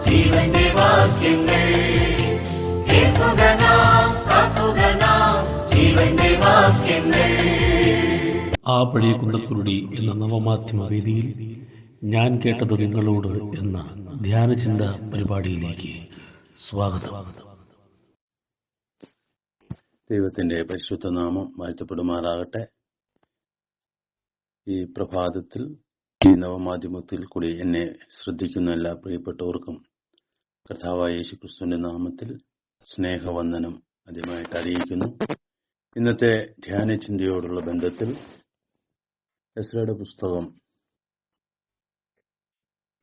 ജീവന്റെ വാക്യങ്ങൾ ജീവന്റെ വാക്യങ്ങൾ. ആ പഴയ കുന്തക്കുരുടി എന്ന നവമാധ്യമ വേദിയിൽ ഞാൻ കേട്ടത് നിങ്ങളോട് എന്ന ധ്യാനചിന്ത പരിപാടിയിലേക്ക് സ്വാഗതം. ദൈവത്തിന്റെ പരിശുദ്ധ നാമം വാഴ്ത്തപ്പെടുമാറാകട്ടെ. ഈ പ്രഭാതത്തിൽ ഈ നവമാധ്യമത്തിൽ കൂടി എന്നെ ശ്രദ്ധിക്കുന്ന എല്ലാ പ്രിയപ്പെട്ടവർക്കും കർത്താവായ യേശുക്രിസ്തുവിന്റെ നാമത്തിൽ സ്നേഹവന്ദനം ആദ്യമായിട്ട് അറിയിക്കുന്നു. ഇന്നത്തെ ധ്യാനചിന്തയോടുള്ള ബന്ധത്തിൽ എസ്രയുടെ പുസ്തകം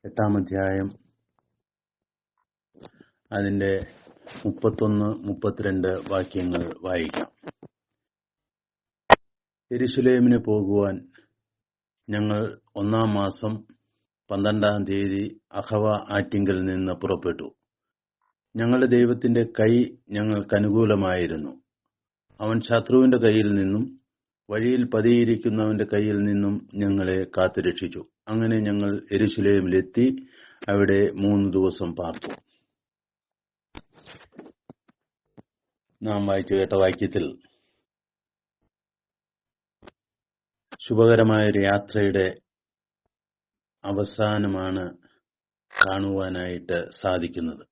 8-ാം അധ്യായം അതിന്റെ 31-32 വാക്യങ്ങൾ വായിക്കാം. യെരുശലേമിന് പോകുവാൻ ഞങ്ങൾ 1-ാം മാസം 12-ാം തീയതി അഹവ ആറ്റിങ്കൽ നിന്ന് പുറപ്പെട്ടു. ഞങ്ങളുടെ ദൈവത്തിന്റെ കൈ ഞങ്ങൾക്ക് അനുകൂലമായിരുന്നു. അവൻ ശത്രുവിന്റെ കയ്യിൽ നിന്നും വഴിയിൽ പതിയിരിക്കുന്നവന്റെ കയ്യിൽ നിന്നും ഞങ്ങളെ കാത്തുരക്ഷിച്ചു. അങ്ങനെ ഞങ്ങൾ യെരുശലേമിലെത്തി അവിടെ 3 ദിവസം പാർത്തു. നാം വായിച്ചു കേട്ട വാക്യത്തിൽ ശുഭകരമായൊരു യാത്രയുടെ അവസാനമാണ് കാണുവാനായിട്ട് സാധിക്കുന്നത്.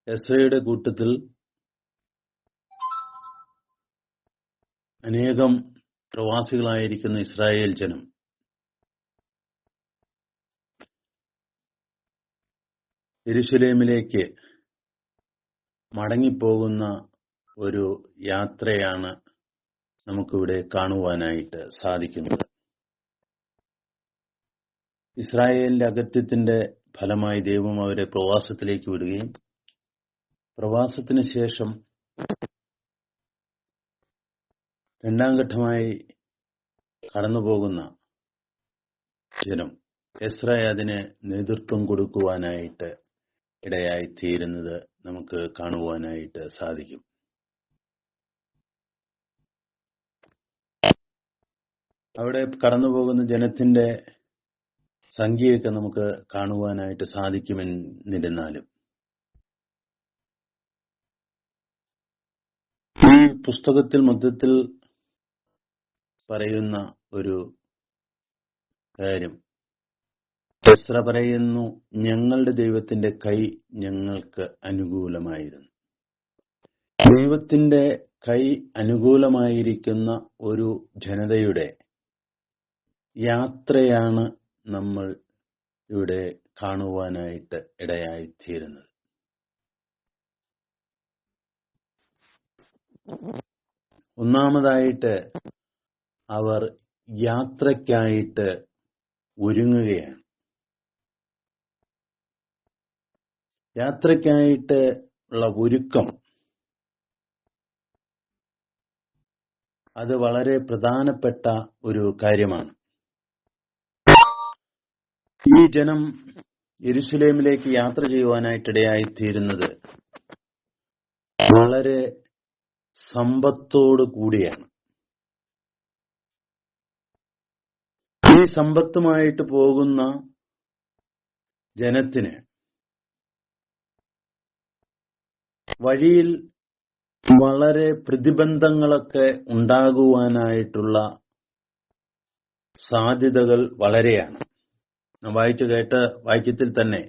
എസ്രയുടെ കൂട്ടത്തിൽ അനേകം പ്രവാസികളായിരിക്കുന്ന ഇസ്രായേൽ ജനം യെരുശലേമിലേക്ക് മടങ്ങിപ്പോകുന്ന ഒരു യാത്രയാണ് നമുക്കിവിടെ കാണുവാനായിട്ട് സാധിക്കുന്നത്. ഇസ്രായേലിന്റെ അകത്യത്തിന്റെ ഫലമായി ദൈവം അവരെ പ്രവാസത്തിലേക്ക് വിടുകയും പ്രവാസത്തിന് ശേഷം 2ാം ഘട്ടമായി കടന്നുപോകുന്ന ജനം എസ്ര അതിന് നേതൃത്വം കൊടുക്കുവാനായിട്ട് ഇടയായിത്തീരുന്നത് നമുക്ക് കാണുവാനായിട്ട് സാധിക്കും. അവിടെ കടന്നുപോകുന്ന ജനത്തിന്റെ സംഖ്യയൊക്കെ നമുക്ക് കാണുവാനായിട്ട് സാധിക്കുമെന്നിരുന്നാലും ഈ പുസ്തകത്തിൽ മൊത്തത്തിൽ പറയുന്ന ഒരു കാര്യം, എസ്ര പറയുന്നു, ഞങ്ങളുടെ ദൈവത്തിന്റെ കൈ ഞങ്ങൾക്ക് അനുകൂലമായിരുന്നു. ദൈവത്തിന്റെ കൈ അനുകൂലമായിരിക്കുന്ന ഒരു ജനതയുടെ യാത്രയാണ് നമ്മൾ ഇവിടെ കാണുവാനായിട്ട് ഇടയായിത്തീരുന്നത്. ഒന്നാമതായിട്ട് അവർ യാത്രയ്ക്കായിട്ട് ഒരുങ്ങുകയാണ്. യാത്രയ്ക്കായിട്ട് ഉള്ള ഒരുക്കം അത് വളരെ പ്രധാനപ്പെട്ട ഒരു കാര്യമാണ്. ഈ ജനം യെരുശലേമിലേക്ക് യാത്ര ചെയ്യുവാനായിട്ടിടയായിത്തീരുന്നത് വളരെ സമ്പത്തോടു കൂടിയാണ്. ഈ സമ്പത്തുമായിട്ട് പോകുന്ന ജനത്തിന് വഴിയിൽ വളരെ പ്രതിബന്ധങ്ങളൊക്കെ ഉണ്ടാകുവാനായിട്ടുള്ള സാധ്യതകൾ വളരെയാണ്. വായിച്ചു കേട്ട വാക്യത്തിൽ തന്നെ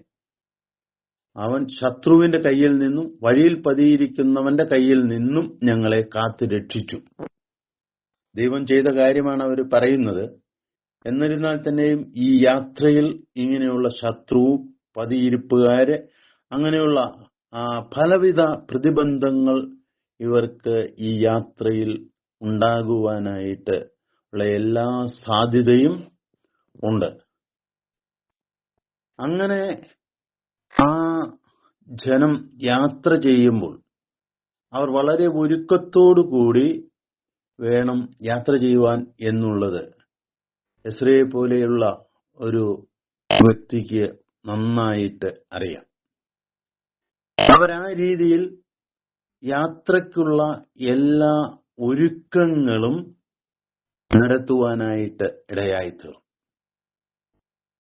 അവൻ ശത്രുവിന്റെ കയ്യിൽ നിന്നും വഴിയിൽ പതിയിരിക്കുന്നവന്റെ കയ്യിൽ നിന്നും ഞങ്ങളെ കാത്തു രക്ഷിച്ചു. ദൈവം ചെയ്ത കാര്യമാണ് അവർ പറയുന്നത്. എന്നിരുന്നാൽ തന്നെയും ഈ യാത്രയിൽ ഇങ്ങനെയുള്ള ശത്രുവും പതിയിരിപ്പുകാര് അങ്ങനെയുള്ള പലവിധ പ്രതിബന്ധങ്ങൾ ഇവർക്ക് ഈ യാത്രയിൽ ഉണ്ടാകുവാനായിട്ട് ഉള്ള എല്ലാ സാധ്യതയും ഉണ്ട്. അങ്ങനെ ആ ജനം യാത്ര ചെയ്യുമ്പോൾ അവർ വളരെ ഒരുക്കത്തോടു കൂടി വേണം യാത്ര ചെയ്യുവാൻ എന്നുള്ളത് എസ്രയെ പോലെയുള്ള ഒരു വ്യക്തിക്ക് നന്നായിട്ട് അറിയാം. അവരാ രീതിയിൽ യാത്രയ്ക്കുള്ള എല്ലാ ഒരുക്കങ്ങളും നടത്തുവാനായിട്ട് ഇടയായിത്തീർന്നു.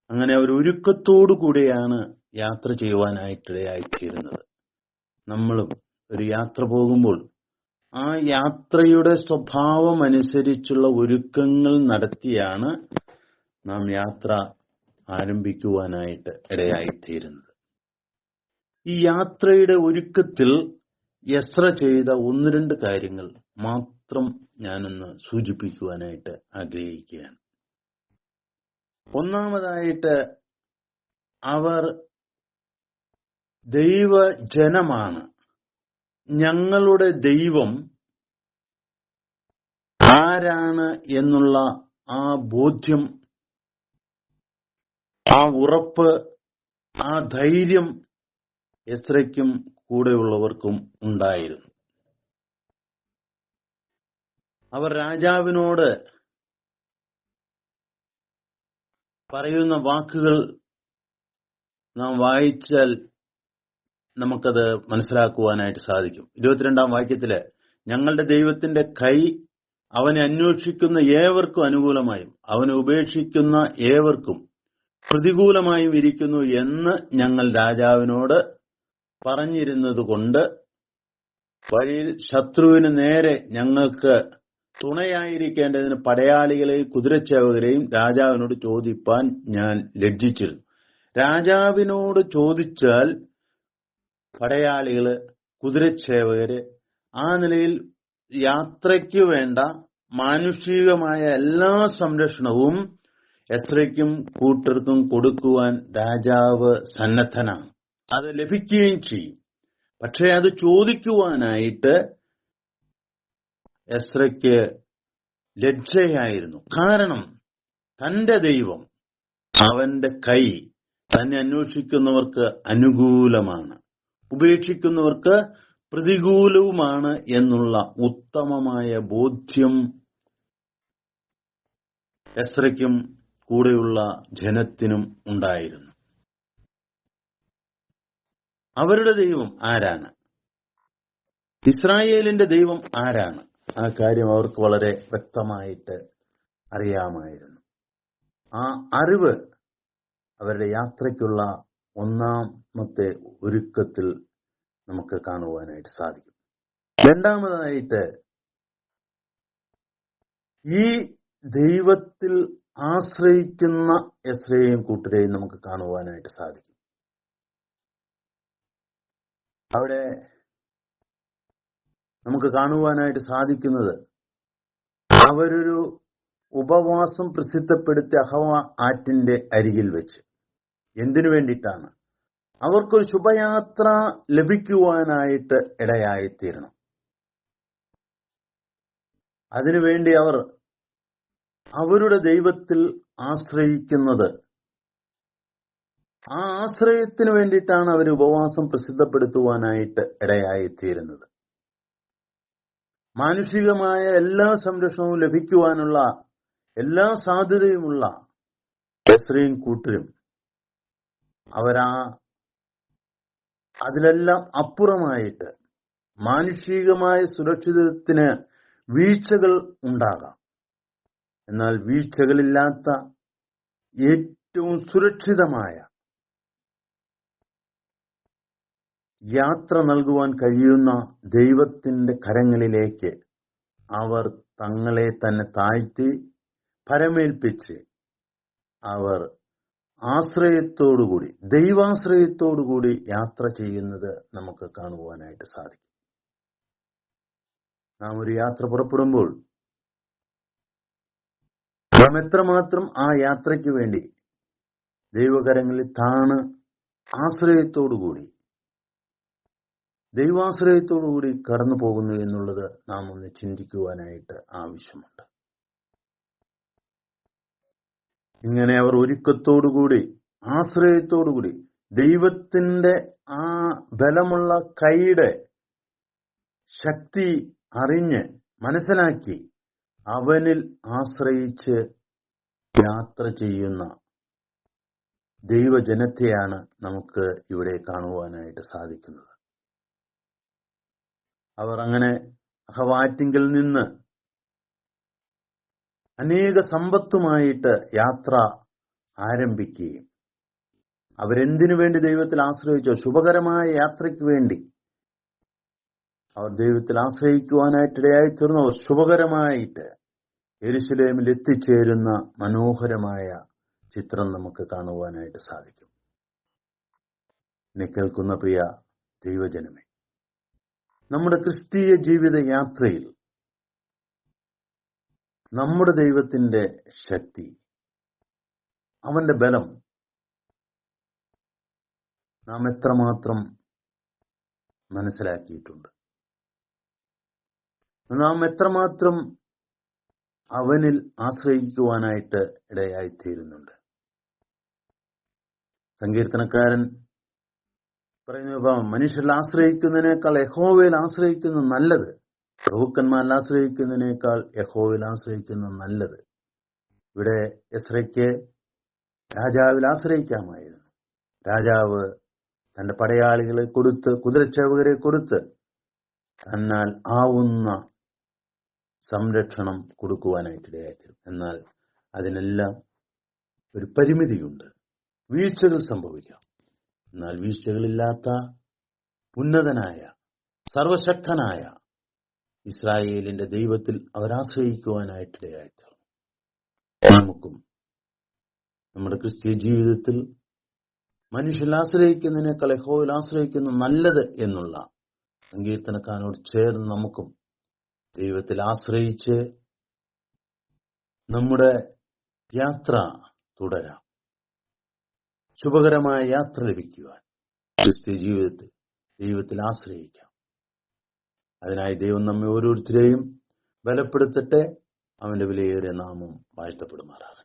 അങ്ങനെ അവർ ഒരുക്കത്തോടു കൂടിയാണ് യാത്ര ചെയ്യുവാനായിട്ടിടയായിത്തീരുന്നത്. നമ്മളും ഒരു യാത്ര പോകുമ്പോൾ ആ യാത്രയുടെ സ്വഭാവം അനുസരിച്ചുള്ള ഒരുക്കങ്ങൾ നടത്തിയാണ് നാം യാത്ര ആരംഭിക്കുവാനായിട്ട് ഇടയായിത്തീരുന്നത്. ഈ യാത്രയുടെ ഒരുക്കത്തിൽ എസ്ര ചെയ്ത 1-2 കാര്യങ്ങൾ മാത്രം ഞാനൊന്ന് സൂചിപ്പിക്കുവാനായിട്ട് ആഗ്രഹിക്കുകയാണ്. ഒന്നാമതായിട്ട്, അവർ ദൈവജനമാണ്, ഞങ്ങളുടെ ദൈവം ആരാണ് എന്നുള്ള ആ ബോധ്യം, ആ ഉറപ്പ്, ആ ധൈര്യം എസ്രയ്ക്കും കൂടെയുള്ളവർക്കും ഉണ്ടായിരുന്നു. അവർ രാജാവിനോട് പറയുന്ന വാക്കുകൾ നാം വായിച്ചാൽ നമുക്കത് മനസ്സിലാക്കുവാനായിട്ട് സാധിക്കും. 22-ാം വാക്യത്തില്, ഞങ്ങളുടെ ദൈവത്തിന്റെ കൈ അവനെ അന്വേഷിക്കുന്ന ഏവർക്കും അനുകൂലമായും അവനെ ഉപേക്ഷിക്കുന്ന ഏവർക്കും പ്രതികൂലമായും ഇരിക്കുന്നു എന്ന് ഞങ്ങൾ രാജാവിനോട് പറഞ്ഞിരുന്നത് കൊണ്ട് വഴിയിൽ ശത്രുവിന് നേരെ ഞങ്ങൾക്ക് തുണയായിരിക്കേണ്ടതിന് പടയാളികളെയും കുതിരച്ചേവകരെയും രാജാവിനോട് ചോദിപ്പാൻ ഞാൻ ലജ്ജിച്ചിരുന്നു. രാജാവിനോട് ചോദിച്ചാൽ പടയാളികള്, കുതിരച്ചേവകര്, ആ നിലയിൽ യാത്രയ്ക്ക് വേണ്ട മാനുഷികമായ എല്ലാ സംരക്ഷണവും എസ്രയ്ക്കും കൂട്ടർക്കും കൊടുക്കുവാൻ രാജാവ് സന്നദ്ധനാണ്. അത് ലഭിക്കുകയും ചെയ്യും. പക്ഷെ അത് ചോദിക്കുവാനായിട്ട് എസ്രയ്ക്ക് ലജ്ജയായിരുന്നു. കാരണം തന്റെ ദൈവം, അവന്റെ കൈ തന്നെ അന്വേഷിക്കുന്നവർക്ക് അനുകൂലമാണ്, ഉപേക്ഷിക്കുന്നവർക്ക് പ്രതികൂലവുമാണ് എന്നുള്ള ഉത്തമമായ ബോധ്യം എസ്രയ്ക്കും കൂടെയുള്ള ജനത്തിനും ഉണ്ടായിരുന്നു. അവരുടെ ദൈവം ആരാണ്? ഇസ്രായേലിന്റെ ദൈവം ആരാണ്? ആ കാര്യം അവർക്ക് വളരെ വ്യക്തമായിട്ട് അറിയാമായിരുന്നു. ആ അറിവ് അവരുടെ യാത്രയ്ക്കുള്ള ഒന്നാമത്തെ ഒരുക്കത്തിൽ നമുക്ക് കാണുവാനായിട്ട് സാധിക്കും. രണ്ടാമതായിട്ട്, ഈ ദൈവത്തിൽ ആശ്രയിക്കുന്ന എസ്രയെയും കൂട്ടരെയും നമുക്ക് കാണുവാനായിട്ട് സാധിക്കും. അവിടെ നമുക്ക് കാണുവാനായിട്ട് സാധിക്കുന്നത്, അവരൊരു ഉപവാസം പ്രസിദ്ധപ്പെടുത്തി അഹവ ആറ്റിന്റെ അരികിൽ വെച്ച്. എന്തിനു വേണ്ടിയിട്ടാണ്? അവർക്കൊരു ശുഭയാത്ര ലഭിക്കുവാനായിട്ട് ഇടയായിത്തീരണം. അതിനുവേണ്ടി അവർ അവരുടെ ദൈവത്തിൽ ആശ്രയിക്കുന്നത്, ആ ആശ്രയത്തിന് വേണ്ടിയിട്ടാണ് അവർ ഉപവാസം പ്രസിദ്ധപ്പെടുത്തുവാനായിട്ട് ഇടയായിത്തീരുന്നത്. മാനുഷികമായ എല്ലാ സംരക്ഷണവും ലഭിക്കുവാനുള്ള എല്ലാ സാധ്യതയുമുള്ള എസ്രയും കൂട്ടരും അതിലെല്ലാം അപ്പുറമായിട്ട് മാനുഷികമായ സുരക്ഷിതത്വത്തിന് വീഴ്ചകൾ ഉണ്ടാകാം. എന്നാൽ വീഴ്ചകളില്ലാത്ത ഏറ്റവും സുരക്ഷിതമായ യാത്ര നൽകുവാൻ കഴിയുന്ന ദൈവത്തിന്റെ കരങ്ങളിലേക്ക് അവർ തങ്ങളെ തന്നെ താഴ്ത്തി പരമേൽപ്പിച്ച് അവർ ആശ്രയത്തോടുകൂടി, ദൈവാശ്രയത്തോടുകൂടി യാത്ര ചെയ്യുന്നത് നമുക്ക് കാണുവാനായിട്ട് സാധിക്കും. നാം ഒരു യാത്ര പുറപ്പെടുമ്പോൾ നാം എത്രമാത്രം ആ യാത്രയ്ക്ക് വേണ്ടി ദൈവകരങ്ങളിൽ താണ് ആശ്രയത്തോടുകൂടി, ദൈവാശ്രയത്തോടുകൂടി കടന്നു പോകുന്നു എന്നുള്ളത് നാം ഒന്ന് ചിന്തിക്കുവാനായിട്ട് ആവശ്യമുണ്ട്. ഇങ്ങനെ അവർ ഒരുക്കത്തോടുകൂടി, ആശ്രയത്തോടുകൂടി, ദൈവത്തിന്റെ ആ ബലമുള്ള കൈയുടെ ശക്തി അറിഞ്ഞ് മനസ്സിലാക്കി അവനിൽ ആശ്രയിച്ച് യാത്ര ചെയ്യുന്ന ദൈവജനത്തെയാണ് നമുക്ക് ഇവിടെ കാണുവാനായിട്ട് സാധിക്കുന്നത്. അവർ അങ്ങനെ അഹവാറ്റിങ്കിൽ നിന്ന് അനേക സമ്പത്തുമായിട്ട് യാത്ര ആരംഭിക്കുകയും അവരെന്തിനു വേണ്ടി ദൈവത്തിൽ ആശ്രയിച്ചോ, ശുഭകരമായ യാത്രയ്ക്ക് വേണ്ടി അവർ ദൈവത്തിൽ ആശ്രയിക്കുവാനായിട്ടിടയായി തീർന്നവർ ശുഭകരമായിട്ട് യെരുശലേമിൽ എത്തിച്ചേരുന്ന മനോഹരമായ ചിത്രം നമുക്ക് കാണുവാനായിട്ട് സാധിക്കും. എന്നെ കേൾക്കുന്ന പ്രിയ ദൈവജനമേ, നമ്മുടെ ക്രിസ്തീയ ജീവിത യാത്രയിൽ നമ്മുടെ ദൈവത്തിന്റെ ശക്തി, അവന്റെ ബലം നാം എത്രമാത്രം മനസ്സിലാക്കിയിട്ടുണ്ട്, നാം എത്രമാത്രം അവനിൽ ആശ്രയിക്കുവാനായിട്ട് ഇടയായിത്തീരുന്നുണ്ട്. സങ്കീർത്തനക്കാരൻ പറയുന്നു, മനുഷ്യരിൽ ആശ്രയിക്കുന്നതിനേക്കാൾ യഹോവയിൽ ആശ്രയിക്കുന്നത് നല്ലത്, പ്രഭുക്കന്മാരിൽ ആശ്രയിക്കുന്നതിനേക്കാൾ യഹോവയിൽ ആശ്രയിക്കുന്നത് നല്ലത്. ഇവിടെ എസ്രയ്ക്ക് രാജാവിൽ ആശ്രയിക്കാമായിരുന്നു. രാജാവ് തന്റെ പടയാളികളെ കൊടുത്ത്, കുതിരച്ചേവകരെ കൊടുത്ത് തന്നാൽ ആവുന്ന സംരക്ഷണം കൊടുക്കുവാനായിട്ടിടയായിത്തീരും. എന്നാൽ അതിനെല്ലാം ഒരു പരിമിതിയുണ്ട്, വീഴ്ചകൾ സംഭവിക്കാം. എന്നാൽ വീഴ്ചകളില്ലാത്ത ഉന്നതനായ സർവശക്തനായ ഇസ്രായേലിന്റെ ദൈവത്തിൽ അവരാശ്രയിക്കുവാനായിട്ടിടയായിത്തീർന്നു. നമുക്കും നമ്മുടെ ക്രിസ്തീയ ജീവിതത്തിൽ മനുഷ്യൽ ആശ്രയിക്കുന്നതിനേക്കാൾ യഹോവയിൽ ആശ്രയിക്കുന്ന നല്ലത് എന്നുള്ള സങ്കീർത്തനക്കാരനോട് ചേർന്ന് നമുക്കും ദൈവത്തിൽ ആശ്രയിച്ച് നമ്മുടെ യാത്ര തുടരാം. ശുഭകരമായ യാത്ര ലഭിക്കുവാൻ ക്രിസ്തീയ ജീവിതത്തിൽ ദൈവത്തിൽ ആശ്രയിക്കാം. അതിനായി ദൈവം നമ്മെ ഓരോരുത്തരെയും ബലപ്പെടുത്തട്ടെ. അവന്റെ വിലയേറിയ നാമം വാഴ്ത്തപ്പെടുമാറാകട്ടെ.